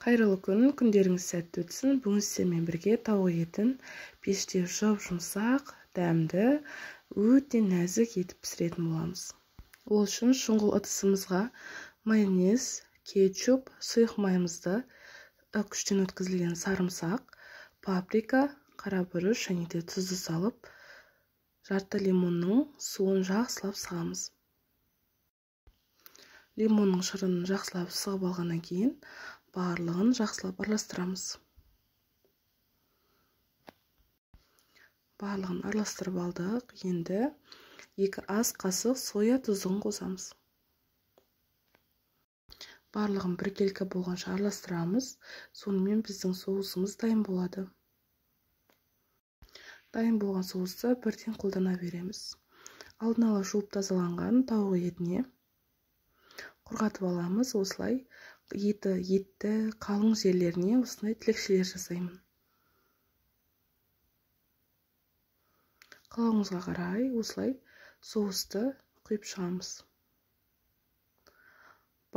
Қайырлы күн, күндеріңіз сәтті өтсін. Бүгін сіздермен бірге тауық етін пеште жұмсақ, дәмді, өте нәзік етіп пісіретін боламыз. Ол үшін шұңғыл ыдысымызға майонез, кетчуп, сұйық майымызды, күштен өткізілген сарымсақ, паприка, қарабүріш және де тұзды салып, жарты лимонның суын жақсылап сығамыз. Лимонның шырынын жақсылап сығып алғаннан кейін барлығын жақсылап араластырамыз. Барлығын араластырып алдық. Енді 2 ас қасық соя тұзын қосамыз. Барлығын біркелкі болғанша араластырамыз. Сонымен біздің соусымыз дайын болады. Дайын болған соусты бірден қолдана береміз. Алдын ала жуып тазаланған тауық етіне құрғатып аламыз. Осылай етті қалың жерлеріне осындай тілекшелер жасаймын. Қалауыңызға қарай осылай соусты құйып шығамыз.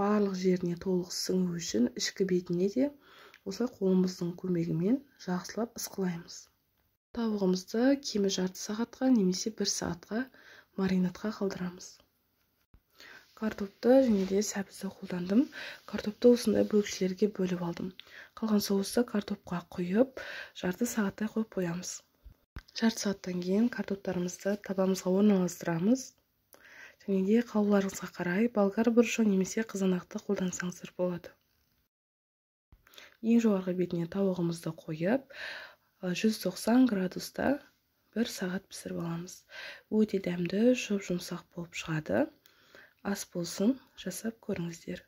Барлық жеріне толық сіңу үшін ішкі бетіне де осылай қолымыздың көмегімен жақсылап ысқылаймыз. Тауығымызды кемі жарты сағатқа немесе 1 сағатқа маринадқа қалдырамыз. Картопты және де сәбізді қолдандым. Картопты осындай бөлікшелерге бөліп алдым. Қалған соусты картопқа құйып, жарты сағаттай қойып қоямыз. Жарты сағаттан кейін картоптарымызды табамызға орналастырамыз. Және де қалауларыңызға қарай болгар бұрышы немесе қызанақты қолдансаңыздар болады. Ең жоғарғы бетіне тауығымызды қойып, 190 градуста 1 сағат пісіріп аламыз. Өте дәмді, жұмсақ болып шығады. Ас болсын, жасап көріңіздер.